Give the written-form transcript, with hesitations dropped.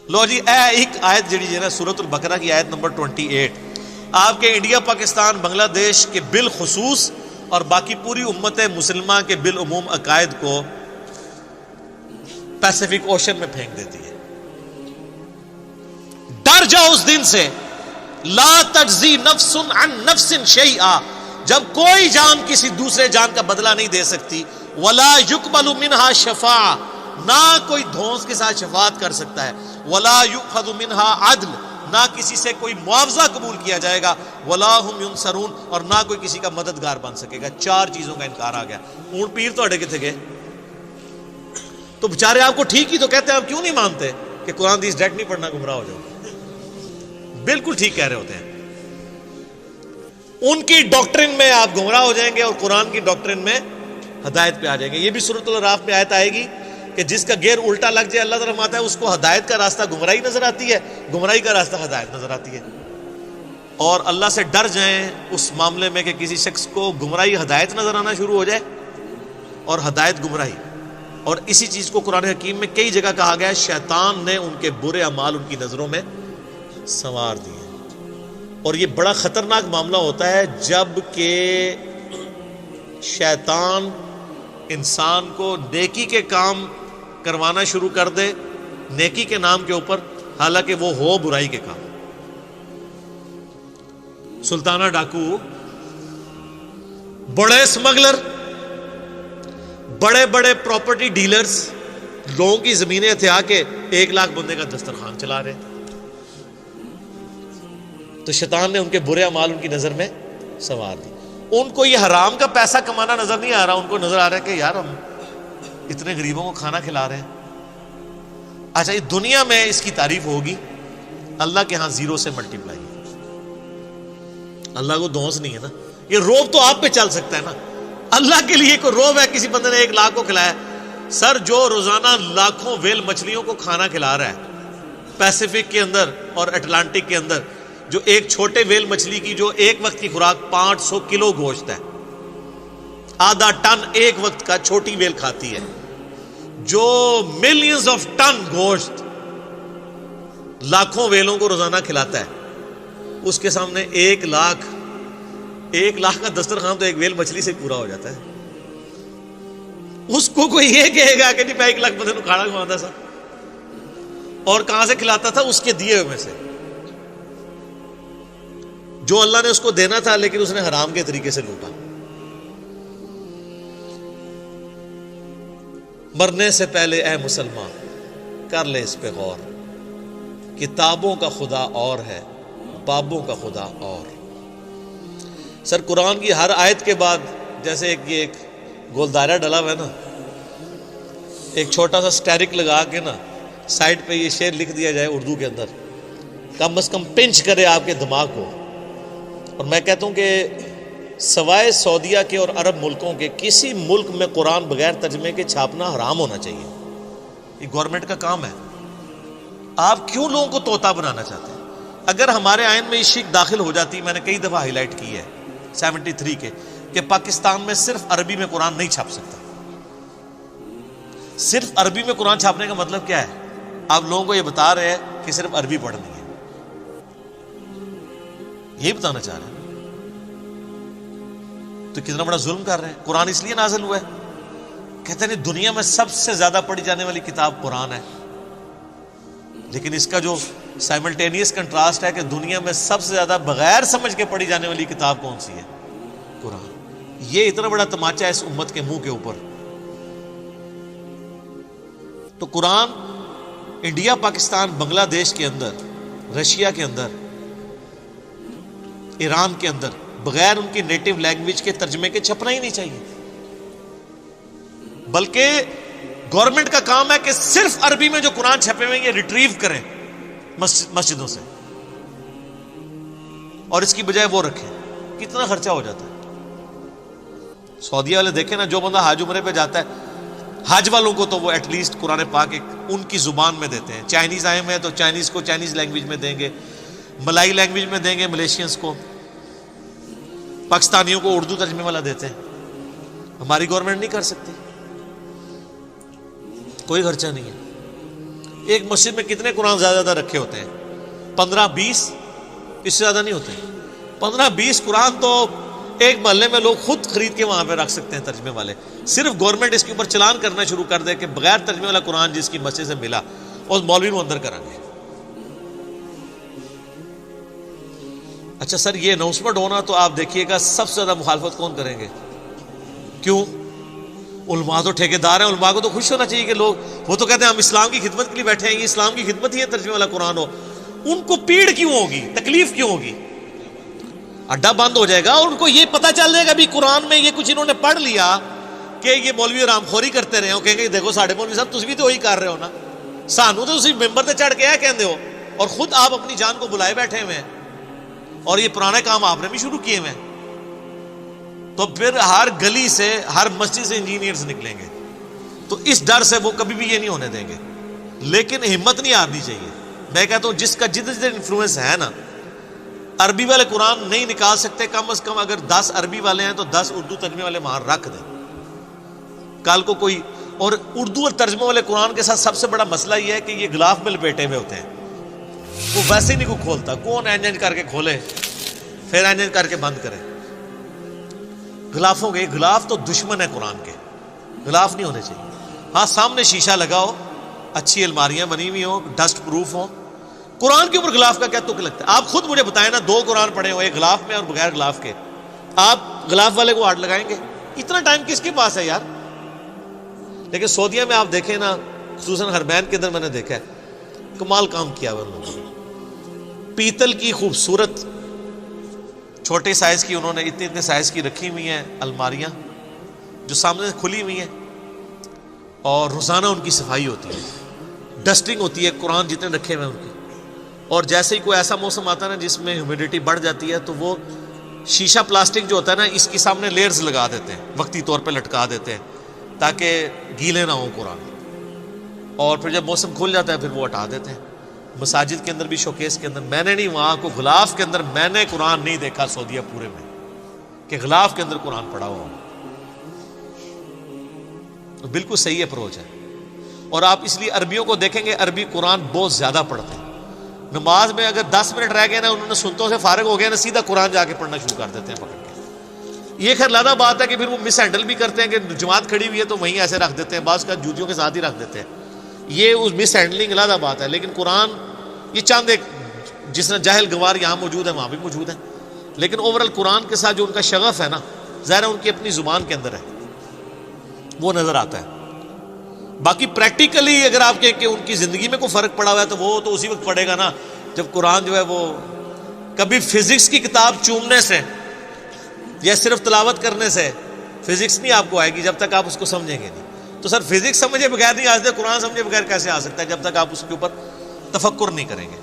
لو جی اے ایک آیت جڑی ہے نا سورۃ البقرہ کی آیت نمبر 28، آپ کے انڈیا پاکستان بنگلہ دیش کے بالخصوص اور باقی پوری امت مسلمہ کے بالعموم عقائد کو پیسیفک اوشن میں پھینک دیتی ہے۔ ڈر جاؤ اس دن سے، لا تجزی نفس عن نفس شیئا، جب کوئی جان کسی دوسرے جان کا بدلہ نہیں دے سکتی، ولا یقبل منہا شفاعہ، نہ کوئی دھونس کے ساتھ شفاعت کر سکتا ہے، ولا یؤخذ منہا عدل، نہ کسی سے کوئی معاوضہ قبول کیا جائے گا، ولا ہم ینصرون، اور نہ کوئی کسی کا مددگار بن سکے گا۔ چار چیزوں کا انکار آ گیا۔ اونٹ پیر توڑے کتنے گئے؟ تو بےچارے آپ کو ٹھیک ہی تو کہتے ہیں، آپ کیوں نہیں مانتے کہ قرآن حدیث ڈائریکٹ نہیں پڑھنا گمراہ ہو جاؤ؟ بالکل ٹھیک کہہ رہے ہوتے ہیں۔ ان کی ڈاکٹرن میں آپ گمراہ ہو جائیں گے اور قرآن کی ڈاکٹرن میں ہدایت پہ آ جائیں گے۔ یہ بھی سورۃ الاعراف میں آیت آئے گی کہ جس کا گیئر الٹا لگ جائے اللہ تعالیٰ فرماتا ہے اس کو ہدایت کا راستہ گمراہی نظر آتی ہے، گمراہی کا راستہ ہدایت نظر آتی ہے۔ اور اللہ سے ڈر جائیں اس معاملے میں کہ کسی شخص کو گمراہی ہدایت نظر آنا شروع ہو جائے اور ہدایت گمراہی۔ اور اسی چیز کو قرآن حکیم میں کئی جگہ کہا گیا ہے، شیطان نے ان کے برے اعمال ان کی نظروں میں سنوار دیے۔ اور یہ بڑا خطرناک معاملہ ہوتا ہے جب کہ شیطان انسان کو نیکی کے کام کروانا شروع کر دے نیکی کے نام کے اوپر، حالانکہ وہ ہو برائی کے کام۔ سلطانہ ڈاکو، بڑے اسمگلر، بڑے بڑے پراپرٹی ڈیلرز لوگوں کی زمینیں ہتھیا کے 1 لاکھ بندے کا دسترخوان چلا رہے، تو شیطان نے ان کے برے اعمال ان کی نظر میں سنوار دی۔ ان کو یہ حرام کا پیسہ کمانا نظر نہیں آ رہا، ان کو نظر آ رہا ہے کہ یار ہم اتنے غریبوں کو کھانا کھلا رہے ہیں۔ اچھا، یہ دنیا میں اس کی تعریف ہوگی، اللہ کے ہاں زیرو سے ملٹیپلائی۔ اللہ کو دھونس نہیں ہے نا، یہ روب تو آپ پہ چل سکتا ہے نا۔ اللہ کے لیے کوئی روب ہے کسی بندے نے 1 لاکھ کو کھلایا؟ سر، جو روزانہ لاکھوں ویل مچھلیوں کو کھانا کھلا رہا ہے پیسیفک کے اندر اور اٹلانٹک کے اندر، جو ایک چھوٹے ویل مچھلی کی جو ایک وقت کی خوراک 500 کلو گوشت ہے، آدھا ٹن ایک وقت کا چھوٹی ویل کھاتی ہے، جو ملینز آف ٹن گوشت لاکھوں ویلوں کو روزانہ کھلاتا ہے، اس کے سامنے 1 لاکھ کا دسترخوان تو ایک ویل مچھلی سے پورا ہو جاتا ہے۔ اس کو کوئی یہ کہے گا کہ نہیں میں 1 لاکھ بندے کو کھانا کھواتا تھا، اور کہاں سے کھلاتا تھا؟ اس کے دیے ہوئے میں سے، جو اللہ نے اس کو دینا تھا لیکن اس نے حرام کے طریقے سے لوٹا۔ مرنے سے پہلے اے مسلمان کر لے اس پہ غور، کتابوں کا خدا اور ہے، بابوں کا خدا اور۔ سر، قرآن کی ہر آیت کے بعد جیسے ایک گول دائرہ ڈلا ہوا ہے نا، ایک چھوٹا سا سٹیرک لگا کے نا سائڈ پہ یہ شعر لکھ دیا جائے اردو کے اندر، کم از کم پنچ کرے آپ کے دماغ کو۔ اور میں کہتا ہوں کہ سوائے سعودیہ کے اور عرب ملکوں کے کسی ملک میں قرآن بغیر ترجمے کے چھاپنا حرام ہونا چاہیے۔ یہ گورنمنٹ کا کام ہے۔ آپ کیوں لوگوں کو طوطا بنانا چاہتے ہیں؟ اگر ہمارے آئین میں یہ شک داخل ہو جاتی، میں نے کئی دفعہ ہائی لائٹ کی ہے 73 کے، کہ پاکستان میں صرف عربی میں قرآن نہیں چھاپ سکتا۔ صرف عربی میں قرآن چھاپنے کا مطلب کیا ہے؟ آپ لوگوں کو یہ بتا رہے ہیں کہ صرف عربی پڑھنی ہے، یہی بتانا چاہ رہے ہیں۔ تو کتنا بڑا ظلم کر رہے ہیں۔ قرآن اس لیے نازل ہوا ہے، کہتے ہیں دنیا میں سب سے زیادہ پڑھی جانے والی کتاب قرآن ہے، لیکن اس کا جو سائملٹینیس کنٹراسٹ ہے کہ دنیا میں سب سے زیادہ بغیر سمجھ کے پڑھی جانے والی کتاب کون سی ہے؟ قرآن۔ یہ اتنا بڑا تماچا ہے اس امت کے منہ کے اوپر۔ تو قرآن انڈیا، پاکستان، بنگلہ دیش کے اندر، رشیا کے اندر، ایران کے اندر بغیر ان کی نیٹو لینگویج کے ترجمے کے چھپنا ہی نہیں چاہیے، بلکہ گورنمنٹ کا کام ہے کہ صرف عربی میں جو قرآن چھپے ہوئے ہیں یہ ریٹریو کریں مسجدوں سے، اور اس کی بجائے وہ رکھیں۔ کتنا خرچہ ہو جاتا ہے۔ سعودیہ والے دیکھیں نا، جو بندہ حج عمرے پہ جاتا ہے، حج والوں کو تو وہ ایٹ لیسٹ قرآن پاک ان کی زبان میں دیتے ہیں۔ چائنیز آئے ہوئے ہیں تو چائنیز کو چائنیز لینگویج میں دیں گے، ملائی لینگویج میں دیں گے ملیشینز کو، پاکستانیوں کو اردو ترجمے والا دیتے ہیں۔ ہماری گورنمنٹ نہیں کر سکتی، کوئی خرچہ نہیں ہے۔ ایک مسجد میں کتنے قرآن زیادہ رکھے ہوتے ہیں؟ 15-20، اس سے زیادہ نہیں ہوتے. 15-20 قرآن تو ایک محلے میں لوگ خود خرید کے وہاں پہ رکھ سکتے ہیں ترجمے والے. صرف گورنمنٹ اس کے اوپر چلان کرنا شروع کر دے کہ بغیر ترجمے والا قرآن جس کی مسجد سے ملا اور مولوی وہ اندر کریں گے. اچھا سر، یہ اناؤنسمنٹ ہونا تو آپ دیکھیے گا سب سے زیادہ مخالفت کون کریں گے؟ کیوں؟ علماء تو ٹھیکیدار ہیں، علماء کو تو خوش ہونا چاہیے کہ لوگ، وہ تو کہتے ہیں ہم اسلام کی خدمت کے لیے بیٹھے ہیں، یہ اسلام کی خدمت ہی ہے ترجمے والا قرآن ہو. ان کو پیڑ کیوں ہوگی، تکلیف کیوں ہوگی؟ اڈا بند ہو جائے گا اور ان کو یہ پتہ چل جائے گا بھی قرآن میں یہ کچھ انہوں نے پڑھ لیا کہ یہ مولوی رام خوری کرتے رہے ہو، کہیں گے دیکھو ساڑھے مولوی صاحب تسی بھی تو وہی کر رہے ہو نا، سانو تو تسی ممبر تے چڑھ کے کہندے ہو اور خود آپ اپنی جان کو بلائے بیٹھے ہوئے ہیں اور یہ پرانے کام آپ نے بھی شروع کیے ہوئے ہیں. تو پھر ہر گلی سے، ہر مسجد سے انجینئرز نکلیں گے. تو اس ڈر سے وہ کبھی بھی یہ نہیں ہونے دیں گے. لیکن ہمت نہیں ہارنی چاہیے. میں کہتا ہوں جس کا جتنے انفلوئنس ہے نا، عربی والے قرآن نہیں نکال سکتے، کم از کم اگر 10 عربی والے ہیں تو 10 اردو ترجمے والے وہاں رکھ دیں. کل کو کوئی، اور اردو اور ترجمے والے قرآن کے ساتھ سب سے بڑا مسئلہ یہ ہے کہ یہ غلاف میں لپیٹے ہوئے ہوتے ہیں. وہ ویسے ہی نہیں کوئی کھولتا، کون اینج کر کے کھولے پھر اینج کر کے بند کرے. غلافوں کے، غلاف تو دشمن ہے قرآن کے، غلاف نہیں ہونے چاہیے. ہاں سامنے شیشہ لگا ہو، اچھی الماریاں بنی ہوئی ہوں، ڈسٹ پروف ہوں. قرآن کے اوپر غلاف کا کیا تک لگتا ہے؟ آپ خود مجھے بتائیں نا، 2 قرآن پڑھے ہو، ایک غلاف میں اور بغیر غلاف کے، آپ غلاف والے کو ہاتھ لگائیں گے؟ اتنا ٹائم کس کے پاس ہے یار؟ لیکن سعودیہ میں آپ دیکھیں نا، خصوصاً حرمین کے اندر میں نے دیکھا ہے، کمال کام کیا ہوا انہوں نے. پیتل کی خوبصورت چھوٹے سائز کی انہوں نے اتنے سائز کی رکھی ہوئی ہیں الماریاں جو سامنے سے کھلی ہوئی ہیں، اور روزانہ ان کی صفائی ہوتی ہے، ڈسٹنگ ہوتی ہے. قرآن جتنے رکھے ہوئے ہیں ان کی. اور جیسے ہی کوئی ایسا موسم آتا ہے نا جس میں ہیومیڈیٹی بڑھ جاتی ہے تو وہ شیشہ پلاسٹک جو ہوتا ہے نا، اس کی سامنے لیئرز لگا دیتے ہیں، وقتی طور پہ لٹکا دیتے ہیں تاکہ گیلے نہ ہوں قرآن. اور پھر جب موسم کھل جاتا ہے پھر وہ ہٹا دیتے ہیں. مساجد کے اندر بھی، شوکیس کے اندر، میں نے نہیں، وہاں کو غلاف کے اندر میں نے قرآن نہیں دیکھا سعودیہ پورے میں کہ غلاف کے اندر قرآن پڑھا ہوا. بالکل صحیح اپروچ ہے. اور آپ اس لیے عربیوں کو دیکھیں گے، عربی قرآن بہت زیادہ پڑھتے ہیں. نماز میں اگر 10 منٹ رہ گئے نا، انہوں نے سنتوں سے فارغ ہو گیا نا، سیدھا قرآن جا کے پڑھنا شروع کر دیتے ہیں پکڑ کے. یہ خیر لادہ بات ہے کہ پھر وہ مس ہینڈل بھی کرتے ہیں کہ جماعت کھڑی ہوئی ہے تو وہیں ایسے رکھ دیتے ہیں، بعض کا جوتیوں کے ساتھ ہی رکھ دیتے ہیں. یہ اس مس ہینڈلنگ لادہ بات ہے. لیکن قرآن یہ چاند ایک، جس نے جاہل گوار یہاں موجود ہے وہاں بھی موجود ہے، لیکن اوورال قرآن کے ساتھ جو ان کا شغف ہے نا، ظاہر ہے ان کی اپنی زبان کے اندر ہے، وہ نظر آتا ہے. باقی پریکٹیکلی اگر آپ کے کہ ان کی زندگی میں کوئی فرق پڑا ہوا ہے تو وہ تو اسی وقت پڑے گا نا جب قرآن جو ہے وہ کبھی فزکس کی کتاب چومنے سے یا صرف تلاوت کرنے سے فزکس نہیں آپ کو آئے گی جب تک آپ اس کو سمجھیں گے نہیں. تو سر فزکس سمجھے بغیر نہیں آ سکتے، قرآن سمجھے بغیر کیسے آ سکتا ہے جب تک آپ اس کے اوپر تفکر نہیں کریں گے.